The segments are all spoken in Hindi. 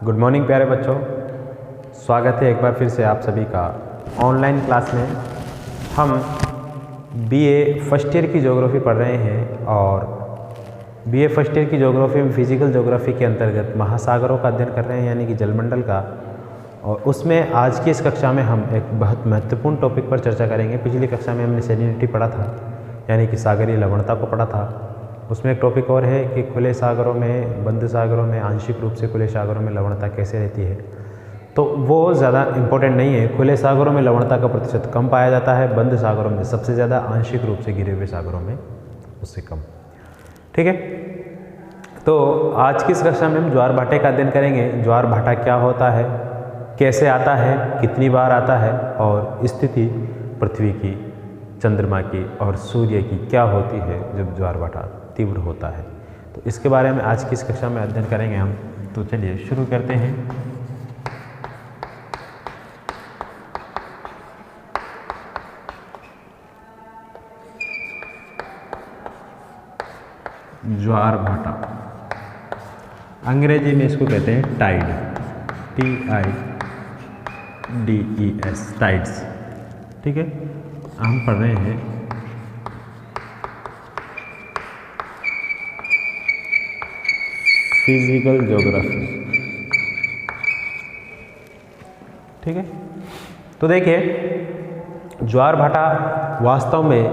गुड मॉर्निंग प्यारे बच्चों, स्वागत है एक बार फिर से आप सभी का ऑनलाइन क्लास में। हम बीए फर्स्ट ईयर की ज्योग्राफी पढ़ रहे हैं और बीए फर्स्ट ईयर की ज्योग्राफी में फिजिकल ज्योग्राफी के अंतर्गत महासागरों का अध्ययन कर रहे हैं, यानी कि जलमंडल का। और उसमें आज की इस कक्षा में हम एक बहुत महत्वपूर्ण टॉपिक पर चर्चा करेंगे। पिछली कक्षा में हमने सैलिनिटी पढ़ा था, यानी कि सागरीय लवणता को पढ़ा था। उसमें एक टॉपिक और है कि खुले सागरों में, बंद सागरों में, आंशिक रूप से खुले सागरों में लवणता कैसे रहती है। तो वो ज़्यादा इम्पोर्टेंट नहीं है। खुले सागरों में लवणता का प्रतिशत कम पाया जाता है, बंद सागरों में सबसे ज़्यादा, आंशिक रूप से घिरे हुए सागरों में उससे कम। ठीक है, तो आज की इस कक्षा में हम ज्वार भाटे का अध्ययन करेंगे। ज्वार भाटा क्या होता है, कैसे आता है, कितनी बार आता है और स्थिति पृथ्वी की, चंद्रमा की और सूर्य की क्या होती है जब ज्वार भाटा तीव्र होता है। तो इसके बारे में आज की इस कक्षा में अध्ययन करेंगे हम। तो चलिए शुरू करते हैं। ज्वार भाटा, अंग्रेजी में इसको कहते हैं टाइड, TIDES, टाइड्स। ठीक है, हम पढ़ रहे हैं फिजिकल ज्योग्राफी। ठीक है, तो देखिए ज्वार भाटा वास्तव में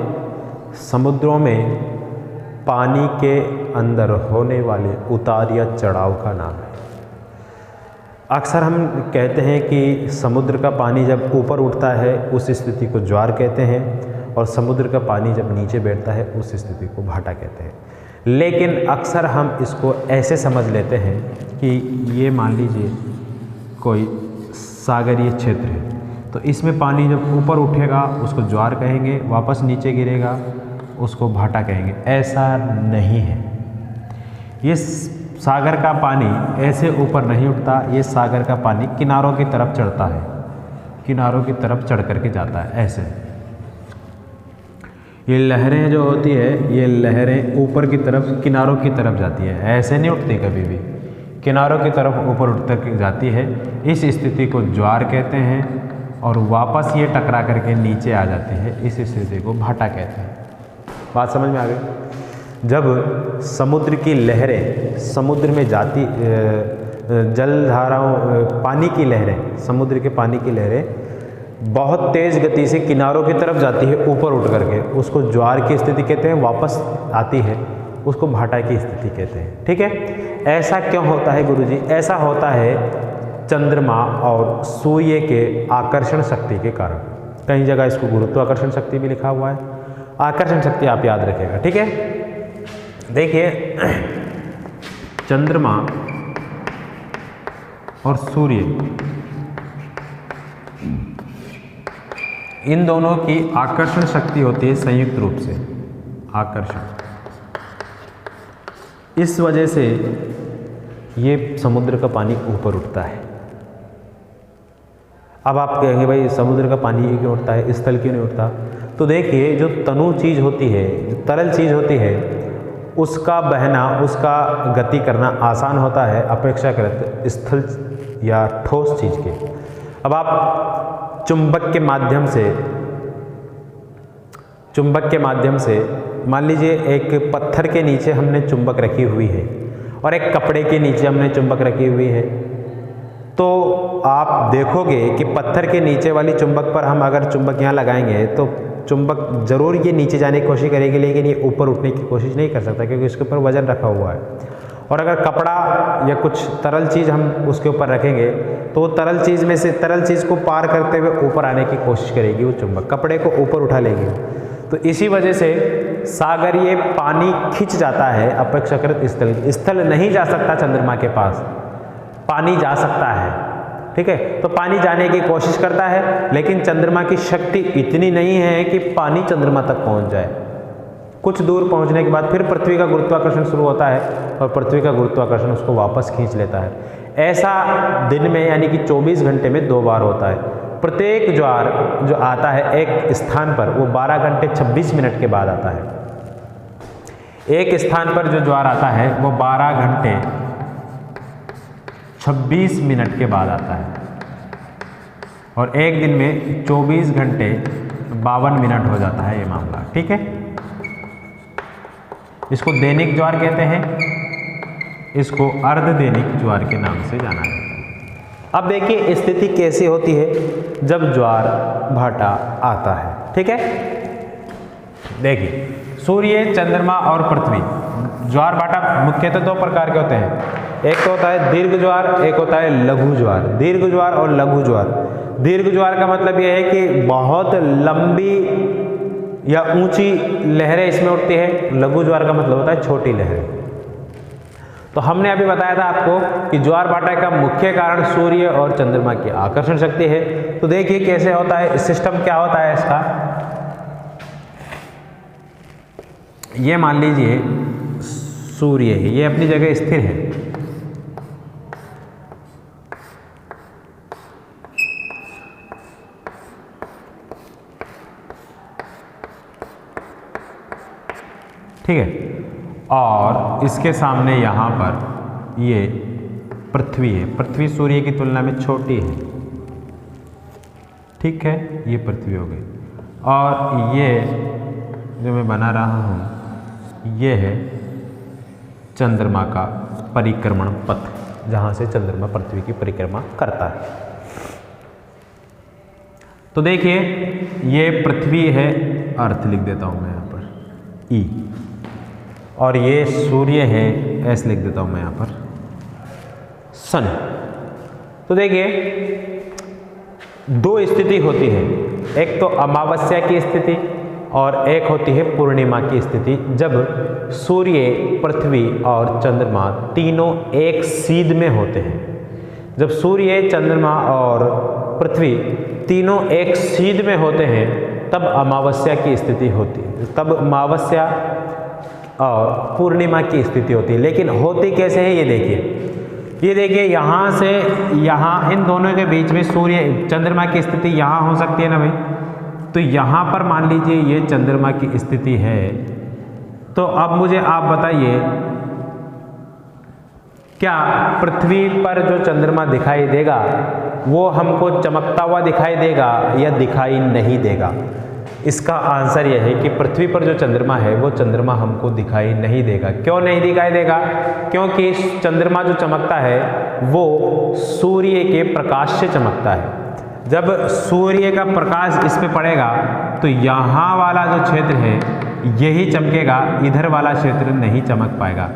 समुद्रों में पानी के अंदर होने वाले उतार या चढ़ाव का नाम है। अक्सर हम कहते हैं कि समुद्र का पानी जब ऊपर उठता है उस स्थिति को ज्वार कहते हैं, और समुद्र का पानी जब नीचे बैठता है उस स्थिति को भाटा कहते हैं। लेकिन अक्सर हम इसको ऐसे समझ लेते हैं कि ये मान लीजिए कोई सागरीय क्षेत्र है, तो इसमें पानी जब ऊपर उठेगा उसको ज्वार कहेंगे, वापस नीचे गिरेगा उसको भाटा कहेंगे। ऐसा नहीं है। ये सागर का पानी ऐसे ऊपर नहीं उठता, ये सागर का पानी किनारों की तरफ चढ़ता है, किनारों की तरफ चढ़ करके जाता है। ऐसे ये लहरें जो होती है, ये लहरें ऊपर की तरफ, किनारों की तरफ जाती है, ऐसे नहीं उठती कभी भी, किनारों की तरफ ऊपर उठ कर जाती है। इस स्थिति को ज्वार कहते हैं और वापस ये टकरा करके नीचे आ जाती है, इस स्थिति को भाटा कहते हैं। बात समझ में आ गई। जब समुद्र की लहरें समुद्र में जाती, जल धाराओं, पानी की लहरें, समुद्र के पानी की लहरें बहुत तेज़ गति से किनारों की तरफ जाती है ऊपर उठ करके, उसको ज्वार की स्थिति कहते हैं। वापस आती है उसको भाटा की स्थिति कहते हैं। ठीक है, ऐसा क्यों होता है गुरुजी? ऐसा होता है चंद्रमा और सूर्य के आकर्षण शक्ति के कारण। कई जगह इसको गुरुत्वाकर्षण शक्ति भी लिखा हुआ है, आकर्षण शक्ति आप याद रखिएगा। ठीक है, देखिए चंद्रमा और सूर्य, इन दोनों की आकर्षण शक्ति होती है संयुक्त रूप से, आकर्षण। इस वजह से ये समुद्र का पानी ऊपर उठता है। अब आप कहेंगे भाई समुद्र का पानी क्यों उठता है, स्थल क्यों नहीं उठता? तो देखिए जो तनु चीज़ होती है, जो तरल चीज़ होती है, उसका बहना, उसका गति करना आसान होता है अपेक्षाकृत स्थल या ठोस चीज़ के। अब आप चुंबक के माध्यम से मान लीजिए एक पत्थर के नीचे हमने चुंबक रखी हुई है और एक कपड़े के नीचे हमने चुंबक रखी हुई है, तो आप देखोगे कि पत्थर के नीचे वाली चुंबक पर हम अगर चुंबक यहाँ लगाएंगे तो चुंबक जरूर ये नीचे जाने की कोशिश करेगी, लेकिन ये ऊपर उठने की कोशिश नहीं कर सकता क्योंकि इसके ऊपर वजन रखा हुआ है। और अगर कपड़ा या कुछ तरल चीज़ हम उसके ऊपर रखेंगे तो तरल चीज़ में से, तरल चीज़ को पार करते हुए ऊपर आने की कोशिश करेगी, वो चुंबक कपड़े को ऊपर उठा लेगी। तो इसी वजह से सागरीय पानी खिंच जाता है अपेक्षाकृत स्थल नहीं जा सकता चंद्रमा के पास, पानी जा सकता है। ठीक है, तो पानी जाने की कोशिश करता है, लेकिन चंद्रमा की शक्ति इतनी नहीं है कि पानी चंद्रमा तक पहुंच जाए। कुछ दूर पहुंचने के बाद फिर पृथ्वी का गुरुत्वाकर्षण शुरू होता है और पृथ्वी का गुरुत्वाकर्षण उसको वापस खींच लेता है। ऐसा दिन में यानी कि 24 घंटे में 2 बार होता है। प्रत्येक ज्वार जो आता है एक स्थान पर वो 12 घंटे 26 मिनट के बाद आता है। एक स्थान पर जो ज्वार आता है वो 12 घंटे 26 मिनट के बाद आता है और एक दिन में 24 घंटे 52 मिनट हो जाता है ये मामला। ठीक है, इसको दैनिक ज्वार कहते हैं, इसको अर्धदैनिक ज्वार के नाम से जाना जाता है। अब देखिए स्थिति कैसी होती है जब ज्वार भाटा आता है। ठीक है, देखिए सूर्य, चंद्रमा और पृथ्वी, ज्वार भाटा मुख्यतः दो प्रकार के होते हैं। एक तो होता है दीर्घ ज्वार, एक होता है लघु ज्वार। दीर्घ ज्वार और लघु ज्वार। दीर्घ ज्वार का मतलब यह है कि बहुत लंबी या ऊंची लहरें इसमें उठती है। लघु ज्वार का मतलब होता है छोटी लहरें। तो हमने अभी बताया था आपको कि ज्वार भाटा का मुख्य कारण सूर्य और चंद्रमा की आकर्षण शक्ति है। तो देखिए कैसे होता है, सिस्टम क्या होता है इसका। ये मान लीजिए सूर्य है, ये अपनी जगह स्थिर है। ठीक है, और इसके सामने यहाँ पर ये पृथ्वी है। पृथ्वी सूर्य की तुलना में छोटी है। ठीक है, ये पृथ्वी हो गई और ये जो मैं बना रहा हूँ ये है चंद्रमा का परिक्रमण पथ, जहाँ से चंद्रमा पृथ्वी की परिक्रमा करता है। तो देखिए ये पृथ्वी है, अर्थ लिख देता हूँ मैं यहाँ पर ई, और ये सूर्य है, एस लिख देता हूँ मैं यहाँ पर सन। तो देखिए दो स्थिति होती है, एक तो अमावस्या की स्थिति और एक होती है पूर्णिमा की स्थिति, जब सूर्य, पृथ्वी और चंद्रमा तीनों एक सीध में होते हैं। जब सूर्य, चंद्रमा और पृथ्वी तीनों एक सीध में होते हैं तब अमावस्या की स्थिति होती है, तब अमावस्या और पूर्णिमा की स्थिति होती है। लेकिन होती कैसे है ये देखिए यहाँ से यहाँ, इन दोनों के बीच में सूर्य, चंद्रमा की स्थिति यहाँ हो सकती है ना भाई। तो यहाँ पर मान लीजिए ये चंद्रमा की स्थिति है। तो अब मुझे आप बताइए, क्या पृथ्वी पर जो चंद्रमा दिखाई देगा वो हमको चमकता हुआ दिखाई देगा या दिखाई नहीं देगा? इसका आंसर यह है कि पृथ्वी पर जो चंद्रमा है वो चंद्रमा हमको दिखाई नहीं देगा। क्यों नहीं दिखाई देगा? क्योंकि चंद्रमा जो चमकता है वो सूर्य के प्रकाश से चमकता है। जब सूर्य का प्रकाश इस पे पड़ेगा तो यहाँ वाला जो क्षेत्र है यही चमकेगा, इधर वाला क्षेत्र नहीं चमक पाएगा।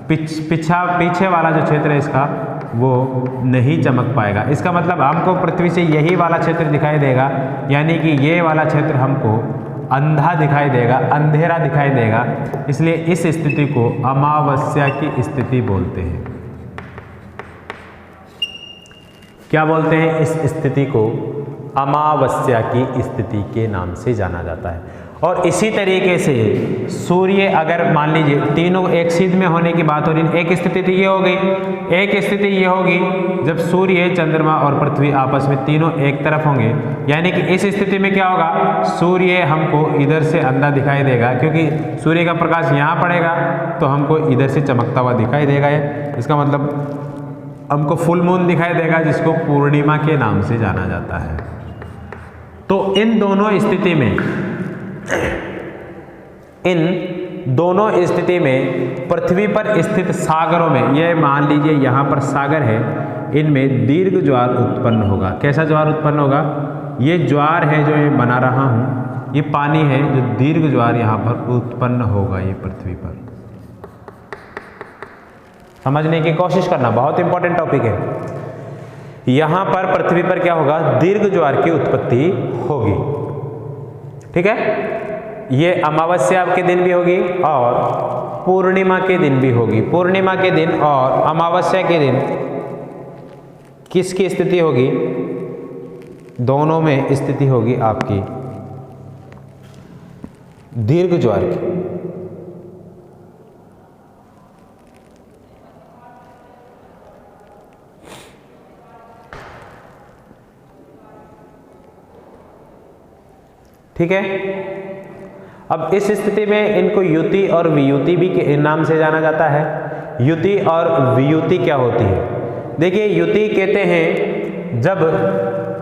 पीछे वाला जो क्षेत्र है इसका वो नहीं चमक पाएगा। इसका मतलब हमको पृथ्वी से यही वाला क्षेत्र दिखाई देगा, यानी कि ये वाला क्षेत्र हमको अंधा दिखाई देगा, अंधेरा दिखाई देगा। इसलिए इस स्थिति को अमावस्या की स्थिति बोलते हैं। क्या बोलते हैं? इस स्थिति को अमावस्या की स्थिति के नाम से जाना जाता है। और इसी तरीके से सूर्य, अगर मान लीजिए तीनों एक सीध में होने की बात हो रही, एक स्थिति तो ये हो गई, एक स्थिति ये होगी जब सूर्य, चंद्रमा और पृथ्वी आपस में तीनों एक तरफ होंगे। यानी कि इस स्थिति में क्या होगा, सूर्य हमको इधर से अंधा दिखाई देगा, क्योंकि सूर्य का प्रकाश यहाँ पड़ेगा तो हमको इधर से चमकता हुआ दिखाई देगा। इसका मतलब हमको फुल मून दिखाई देगा, जिसको पूर्णिमा के नाम से जाना जाता है। तो इन दोनों स्थिति में पृथ्वी पर स्थित सागरों में, ये मान लीजिए यहाँ पर सागर है, इनमें दीर्घ ज्वार उत्पन्न होगा। कैसा ज्वार उत्पन्न होगा? ये ज्वार है जो मैं बना रहा हूँ, ये पानी है जो दीर्घ ज्वार यहाँ पर उत्पन्न होगा। ये पृथ्वी पर समझने की कोशिश करना, बहुत इंपॉर्टेंट टॉपिक है। यहाँ पर पृथ्वी पर क्या होगा, दीर्घ ज्वार की उत्पत्ति होगी। ठीक है, ये अमावस्या के दिन भी होगी और पूर्णिमा के दिन भी होगी। पूर्णिमा के दिन और अमावस्या के दिन किसकी स्थिति होगी? दोनों में स्थिति होगी आपकी दीर्घ ज्वार की। ठीक है, अब इस स्थिति में इनको युति और वियुति भी के नाम से जाना जाता है। युति और वियुति क्या होती है? देखिए युति कहते हैं जब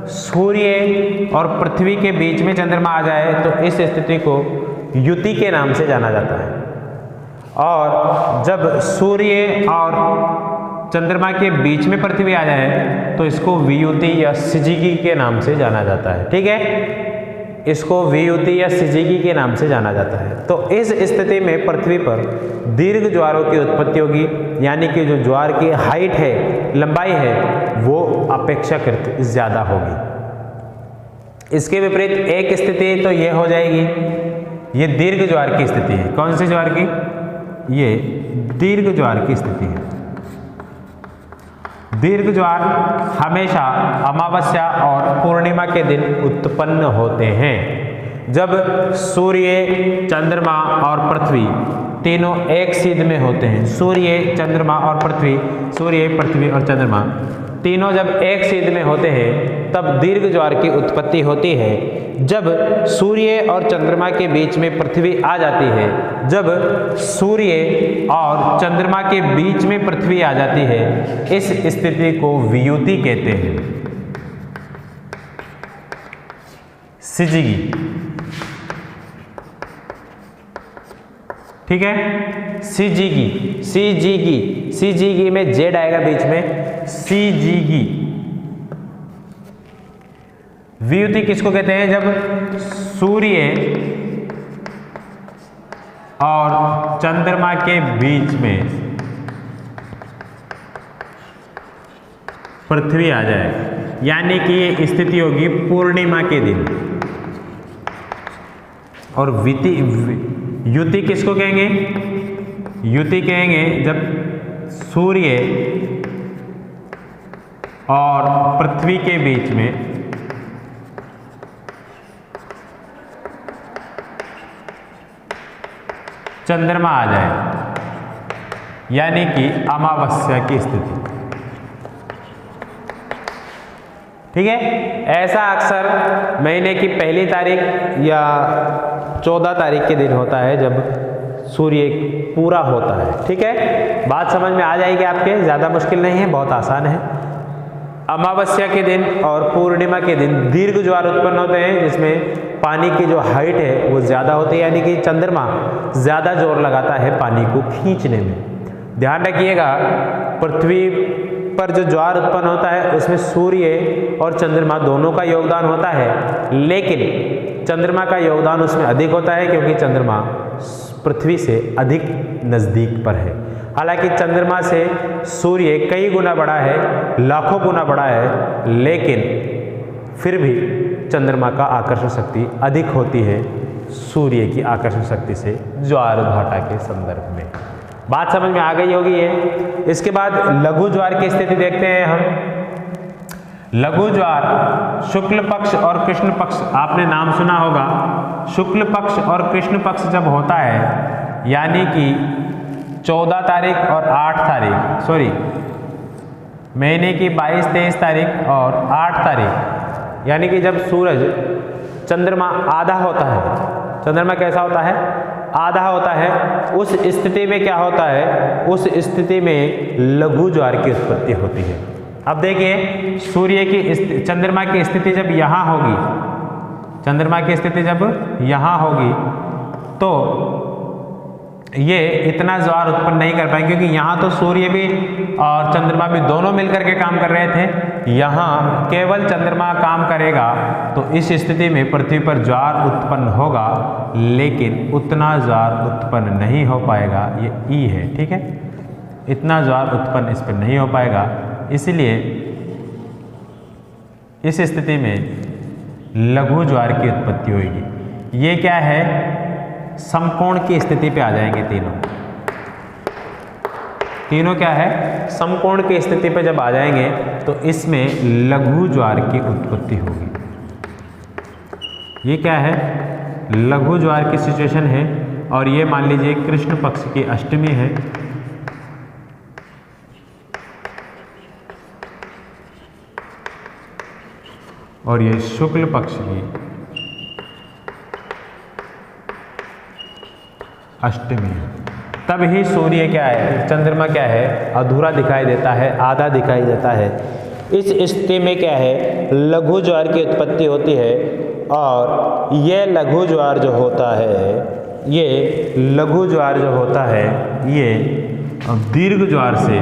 सूर्य और पृथ्वी के बीच में चंद्रमा आ जाए तो इस स्थिति को युति के नाम से जाना जाता है, और जब सूर्य और चंद्रमा के बीच में पृथ्वी आ जाए तो इसको वियुति या सिजिगी के नाम से जाना जाता है। ठीक है, इसको वियुति या सिजिगी के नाम से जाना जाता है। तो इस स्थिति में पृथ्वी पर दीर्घ ज्वारों की उत्पत्ति होगी, यानी कि जो ज्वार की हाइट है, लंबाई है, वो अपेक्षाकृत ज़्यादा होगी। इसके विपरीत एक स्थिति तो ये हो जाएगी, ये दीर्घ ज्वार की स्थिति है। कौन सी ज्वार की? ये दीर्घ ज्वार की स्थिति है। दीर्घ ज्वार हमेशा अमावस्या और पूर्णिमा के दिन उत्पन्न होते हैं, जब सूर्य, चंद्रमा और पृथ्वी तीनों एक सीध में होते हैं। सूर्य, चंद्रमा और पृथ्वी, सूर्य, पृथ्वी और चंद्रमा तीनों जब एक सीध में होते हैं तब दीर्घ ज्वार की उत्पत्ति होती है। जब सूर्य और चंद्रमा के बीच में पृथ्वी आ जाती है, जब सूर्य और चंद्रमा के बीच में पृथ्वी आ जाती है, इस स्थिति को वियुति कहते हैं। सिजिगी, ठीक है, सिजिगी, सिजिगी, सिजिगी में जेड आएगा बीच में, सिजिगी। वियुति किसको कहते हैं? जब सूर्य और चंद्रमा के बीच में पृथ्वी आ जाए, यानी कि ये स्थिति होगी पूर्णिमा के दिन। और युति किसको कहेंगे? युति कहेंगे जब सूर्य और पृथ्वी के बीच में चंद्रमा आ जाए, यानी कि अमावस्या की स्थिति। ठीक है, ऐसा अक्सर महीने की पहली तारीख या 14 तारीख के दिन होता है जब सूर्य पूरा होता है। ठीक है, बात समझ में आ जाएगी आपके, ज़्यादा मुश्किल नहीं है, बहुत आसान है। अमावस्या के दिन और पूर्णिमा के दिन दीर्घ ज्वार उत्पन्न होते हैं, जिसमें पानी की जो हाइट है वो ज़्यादा होती है, यानी कि चंद्रमा ज़्यादा जोर लगाता है पानी को खींचने में। ध्यान रखिएगा, पृथ्वी पर जो ज्वार उत्पन्न होता है उसमें सूर्य और चंद्रमा दोनों का योगदान होता है, लेकिन चंद्रमा का योगदान उसमें अधिक होता है क्योंकि चंद्रमा पृथ्वी से अधिक नज़दीक पर है। हालांकि चंद्रमा से सूर्य कई गुना बड़ा है, लाखों गुना बड़ा है, लेकिन फिर भी चंद्रमा का आकर्षण शक्ति अधिक होती है सूर्य की आकर्षण शक्ति से ज्वार भाटा के संदर्भ में। बात समझ में आ गई होगी ये। इसके बाद लघु ज्वार की स्थिति देखते हैं हम। लघु ज्वार शुक्ल पक्ष और कृष्ण पक्ष, आपने नाम सुना होगा। शुक्ल पक्ष और कृष्ण पक्ष जब होता है, यानी कि 14 तारीख और 8 तारीख, सॉरी महीने की 22, 23 तारीख और 8 तारीख, यानी कि जब सूरज, चंद्रमा आधा होता है, चंद्रमा कैसा होता है? आधा होता है। उस स्थिति में क्या होता है? उस स्थिति में लघु ज्वार की उत्पत्ति होती है। अब देखिए, सूर्य की, चंद्रमा की स्थिति जब यहाँ होगी, चंद्रमा की स्थिति जब यहाँ होगी तो ये इतना ज्वार उत्पन्न नहीं कर पाएंगे, क्योंकि यहाँ तो सूर्य भी और चंद्रमा भी दोनों मिलकर के काम कर रहे थे। यहाँ केवल चंद्रमा काम करेगा तो इस स्थिति में पृथ्वी पर ज्वार उत्पन्न होगा, लेकिन उतना ज्वार उत्पन्न नहीं हो पाएगा। ये ई है, ठीक है, इतना ज्वार उत्पन्न इस पर नहीं हो पाएगा। इसलिए इस स्थिति में लघु ज्वार की उत्पत्ति होगी। ये क्या है? समकोण की स्थिति पे आ जाएंगे तीनों। तीनों क्या है? समकोण की स्थिति पे जब आ जाएंगे तो इसमें लघु ज्वार की उत्पत्ति होगी। ये क्या है? लघु ज्वार की सिचुएशन है, और ये मान लीजिए कृष्ण पक्ष की अष्टमी है। और ये शुक्ल पक्ष की अष्टमी है। तब ही सूर्य क्या है, चंद्रमा क्या है, अधूरा दिखाई देता है, आधा दिखाई देता है। इस स्थिति में क्या है, लघु ज्वार की उत्पत्ति होती है और ये लघु ज्वार जो होता है, ये लघु ज्वार जो होता है ये दीर्घ ज्वार से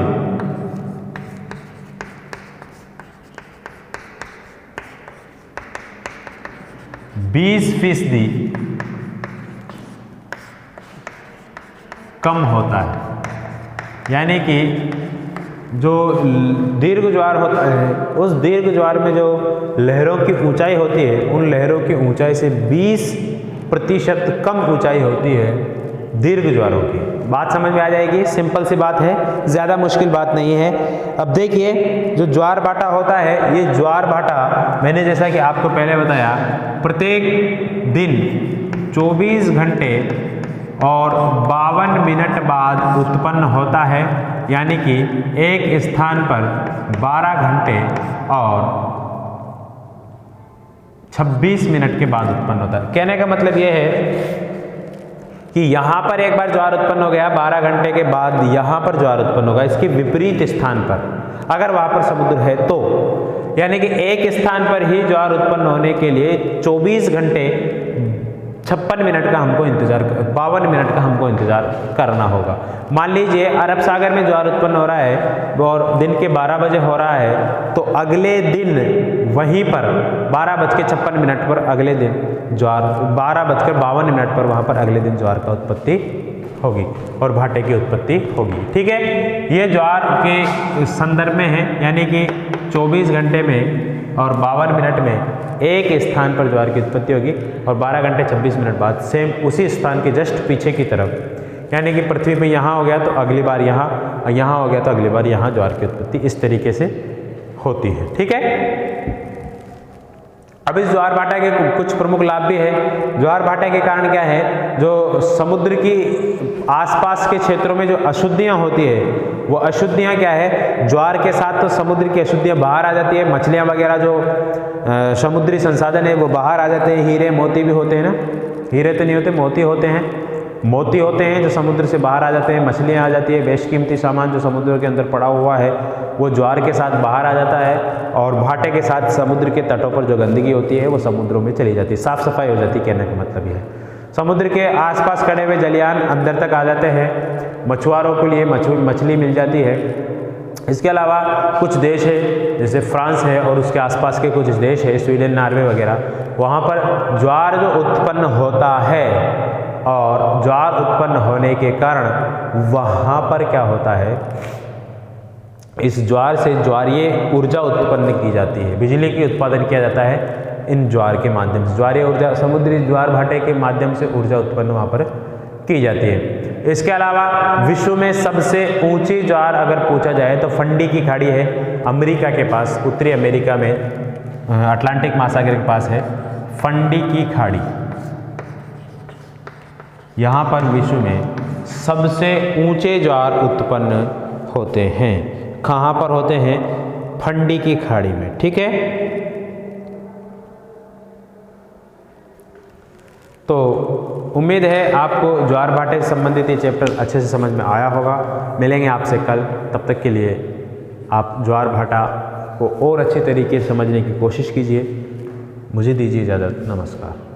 %20 कम होता है। यानी कि जो दीर्घ ज्वार होता है, उस दीर्घ ज्वार में जो लहरों की ऊंचाई होती है, उन लहरों की ऊंचाई से 20% कम ऊंचाई होती है दीर्घ ज्वारों की। बात समझ में आ जाएगी, सिंपल सी बात है, ज़्यादा मुश्किल बात नहीं है। अब देखिए, जो ज्वार भाटा होता है, ये ज्वार भाटा मैंने जैसा कि आपको पहले बताया, प्रत्येक दिन 24 घंटे और 52 मिनट बाद उत्पन्न होता है। यानी कि एक स्थान पर 12 घंटे और 26 मिनट के बाद उत्पन्न होता है। कहने का मतलब ये है कि यहाँ पर एक बार ज्वार उत्पन्न हो गया, 12 घंटे के बाद यहाँ पर ज्वार उत्पन्न होगा, इसके विपरीत स्थान पर, अगर वहाँ पर समुद्र है तो। यानी कि एक स्थान पर ही ज्वार उत्पन्न होने के लिए 24 घंटे 56 मिनट का हमको इंतजार, 52 मिनट का हमको इंतजार करना होगा। मान लीजिए अरब सागर में ज्वार उत्पन्न हो रहा है और दिन के 12 बजे हो रहा है, तो अगले दिन वहीं पर 12:56 पर अगले दिन ज्वार, 12:52 पर वहाँ पर अगले दिन ज्वार का उत्पत्ति होगी और भाटे की उत्पत्ति होगी। ठीक है, ये ज्वार के संदर्भ में है, यानी कि 24 घंटे में और 52 मिनट में एक स्थान पर ज्वार की उत्पत्ति होगी और 12 घंटे 26 मिनट बाद सेम उसी स्थान के जस्ट पीछे की तरफ, यानी कि पृथ्वी पे यहाँ हो गया तो अगली बार यहाँ, यहाँ हो गया तो अगली बार यहाँ ज्वार की उत्पत्ति इस तरीके से होती है। ठीक है, अब इस ज्वार भाटा के कुछ प्रमुख लाभ भी है। ज्वार भाटे के कारण क्या है, जो समुद्र की आसपास के क्षेत्रों में जो अशुद्धियाँ होती है, वो अशुद्धियाँ क्या है, ज्वार के साथ तो समुद्र की अशुद्धियाँ बाहर आ जाती है, मछलियाँ वगैरह जो समुद्री संसाधन है वो बाहर आ जाते हैं। हीरे मोती भी होते हैं ना, हीरे तो नहीं होते, मोती होते हैं, मोती होते हैं जो समुद्र से बाहर आ जाते हैं, मछलियाँ आ जाती है, बेशकीमती सामान जो समुद्र के अंदर पड़ा हुआ है वो ज्वार के साथ बाहर आ जाता है और भाटे के साथ समुद्र के तटों पर जो गंदगी होती है वो समुद्रों में चली जाती है, साफ सफाई हो जाती है। कहने का मतलब ये है, समुद्र के आसपास खड़े हुए जलयान अंदर तक आ जाते हैं, मछुआरों के लिए मछली मिल जाती है। इसके अलावा कुछ देश है जैसे फ्रांस है और उसके आसपास के कुछ देश है, स्वीडन, नॉर्वे वगैरह, वहाँ पर ज्वार जो उत्पन्न होता है और ज्वार उत्पन्न होने के कारण वहाँ पर क्या होता है, इस ज्वार से ज्वारीय ऊर्जा उत्पन्न की जाती है, बिजली की उत्पादन किया जाता है इन ज्वार के माध्यम से। ज्वारीय ऊर्जा, समुद्री ज्वार भाटे के माध्यम से ऊर्जा उत्पन्न वहाँ पर की जाती है। इसके अलावा विश्व में सबसे ऊंची ज्वार अगर पूछा जाए तो फंडी की खाड़ी है, अमेरिका के पास, उत्तरी अमेरिका में अटलांटिक महासागर के पास है फंडी की खाड़ी। यहाँ पर विश्व में सबसे ऊंचे ज्वार उत्पन्न होते हैं। कहाँ पर होते हैं? फंडी की खाड़ी में। ठीक है, तो उम्मीद है आपको ज्वार भाटे से संबंधित ये चैप्टर अच्छे से समझ में आया होगा। मिलेंगे आपसे कल, तब तक के लिए आप ज्वार भाटा को और अच्छी तरीके से समझने की कोशिश कीजिए। मुझे दीजिए इजाज़त, नमस्कार।